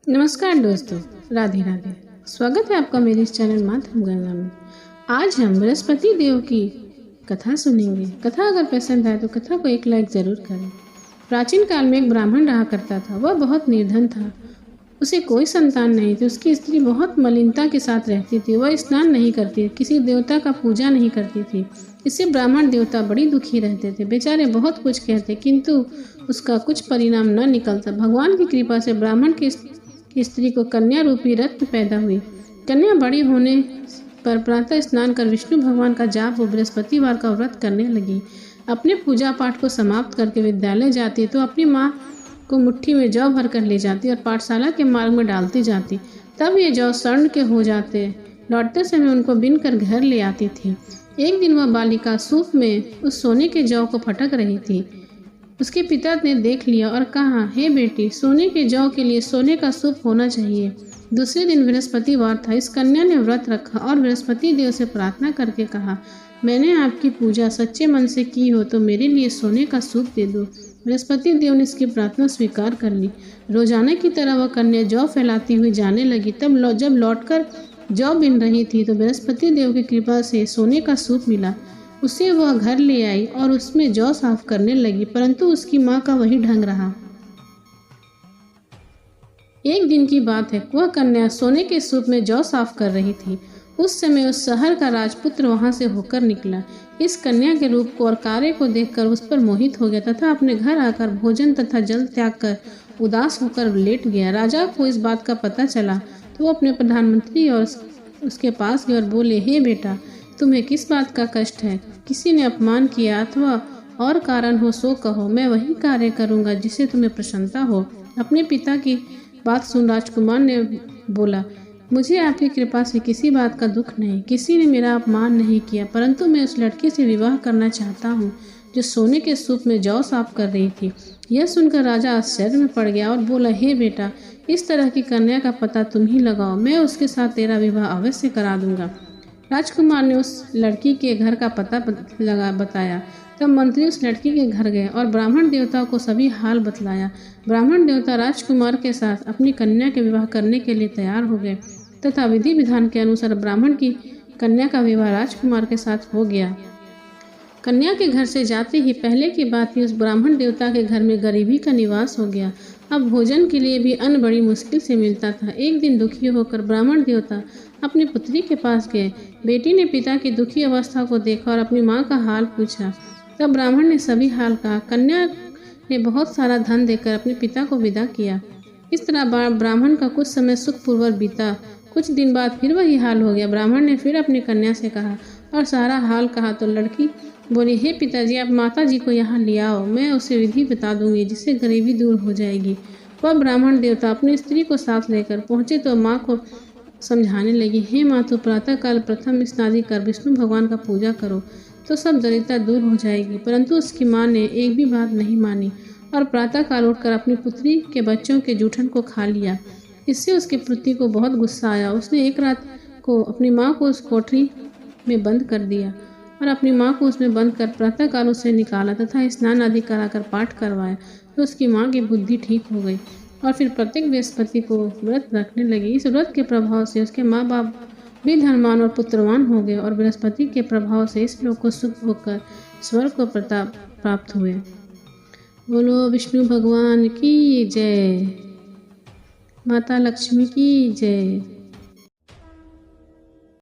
नमस्कार दोस्तों, राधे राधे। स्वागत है आपका मेरे इस चैनल माधव गंगा में। आज हम बृहस्पति देव की कथा सुनेंगे। कथा अगर पसंद आए तो कथा को एक लाइक ज़रूर करें। प्राचीन काल में एक ब्राह्मण रहा करता था। वह बहुत निर्धन था। उसे कोई संतान नहीं थी। उसकी स्त्री बहुत मलिनता के साथ रहती थी। वह स्नान नहीं करती, किसी देवता का पूजा नहीं करती थी। इससे ब्राह्मण देवता बड़ी दुखी रहते थे। बेचारे बहुत कुछ कहते किंतु उसका कुछ परिणाम न निकलता। भगवान की कृपा से ब्राह्मण की स्त्री को कन्या रूपी रत्न पैदा हुई। कन्या बड़ी होने पर प्रातः स्नान कर विष्णु भगवान का जाप व बृहस्पतिवार का व्रत करने लगी। अपने पूजा पाठ को समाप्त करके विद्यालय जाती तो अपनी माँ को मुट्ठी में जौ भर कर ले जाती और पाठशाला के मार्ग में डालती जाती। तब ये जौ स्वर्ण के हो जाते। लौटते समय उनको बिन कर घर ले आती थी। एक दिन वह बालिका सूप में उस सोने के जौ को फटक रही थी। उसके पिता ने देख लिया और कहा, हे बेटी, सोने के जौ के लिए सोने का सूप होना चाहिए। दूसरे दिन बृहस्पतिवार था। इस कन्या ने व्रत रखा और बृहस्पति देव से प्रार्थना करके कहा, मैंने आपकी पूजा सच्चे मन से की हो तो मेरे लिए सोने का सूप दे दो। बृहस्पति देव ने इसकी प्रार्थना स्वीकार कर ली। रोजाना की तरह वह कन्या जौ फैलाती हुई जाने लगी। तब जब लौटकर जौ बिन रही थी तो बृहस्पति देव की कृपा से सोने का सूप मिला। उसे वह घर ले आई और उसमें जौ साफ करने लगी, परंतु उसकी माँ का वही ढंग रहा। एक दिन की बात है, वह कन्या सोने के सूप में जौ साफ कर रही थी। उस समय उस शहर का राजपुत्र वहां से होकर निकला। इस कन्या के रूप को और कार्य को देखकर उस पर मोहित हो गया तथा अपने घर आकर भोजन तथा जल त्याग कर उदास होकर लेट गया। राजा को इस बात का पता चला तो वो अपने प्रधानमंत्री और उसके पास गए और बोले, हे बेटा, तुम्हें किस बात का कष्ट है? किसी ने अपमान किया अथवा और कारण हो सो कहो, मैं वही कार्य करूंगा जिसे तुम्हें प्रसन्नता हो। अपने पिता की बात सुन राजकुमार ने बोला, मुझे आपकी कृपा से किसी बात का दुख नहीं। किसी ने मेरा अपमान नहीं किया, परंतु मैं उस लड़की से विवाह करना चाहता हूँ जो सोने के सूप में जौ साफ कर रही थी। यह सुनकर राजा आश्चर्य में पड़ गया और बोला, हे बेटा, इस तरह की कन्या का पता तुम ही लगाओ। मैं उसके साथ तेरा विवाह अवश्य करा दूंगा। राजकुमार ने उस लड़की के घर का पता बताया। तब मंत्री उस लड़की के घर गए और ब्राह्मण देवता को सभी हाल बतलाया। ब्राह्मण देवता राजकुमार के साथ अपनी कन्या के विवाह करने के लिए तैयार हो गए तथा विधि विधान के अनुसार ब्राह्मण की कन्या का विवाह राजकुमार के साथ हो गया। कन्या के घर से जाते ही पहले की बात ही उस ब्राह्मण देवता के घर में गरीबी का निवास हो गया। अब भोजन के लिए भी अन्न बड़ी मुश्किल से मिलता था। एक दिन दुखी होकर ब्राह्मण देवता अपनी पुत्री के पास गए। बेटी ने पिता की दुखी अवस्था को देखा और अपनी माँ का हाल पूछा। तब ब्राह्मण ने सभी हाल कहा। कन्या ने बहुत सारा धन देकर अपने पिता को विदा किया। इस तरह ब्राह्मण का कुछ समय सुखपूर्वक बीता। कुछ दिन बाद फिर वही हाल हो गया। ब्राह्मण ने फिर अपनी कन्या से कहा और सारा हाल कहा तो लड़की बोली, हे पिताजी, आप माता जी को यहाँ ले आओ, मैं उसे विधि बता दूंगी जिससे गरीबी दूर हो जाएगी। वह ब्राह्मण देवता अपनी स्त्री को साथ लेकर पहुंचे तो माँ को समझाने लगी, हे माँ, तो प्रातःकाल प्रथम स्नादि कर विष्णु भगवान का पूजा करो तो सब दरिद्रता दूर हो जाएगी। परंतु उसकी माँ ने एक भी बात नहीं मानी और प्रातःकाल उठकर अपनी पुत्री के बच्चों के जूठन को खा लिया। इससे उसके पुत्री को बहुत गुस्सा आया। उसने एक रात को अपनी माँ को उस कोठरी में बंद कर दिया और अपनी माँ को उसमें बंद कर प्रातःकाल उसे निकाला तथा स्नान आदि कराकर पाठ करवाया तो उसकी माँ की बुद्धि ठीक हो गई और फिर प्रत्येक बृहस्पति को व्रत रखने लगी। इस व्रत के प्रभाव से उसके माँ बाप भी धनवान और पुत्रवान हो गए और बृहस्पति के प्रभाव से इस लोक को सुख होकर स्वर्ग को प्रताप प्राप्त हुए। बोलो विष्णु भगवान की जय, माता लक्ष्मी की जय।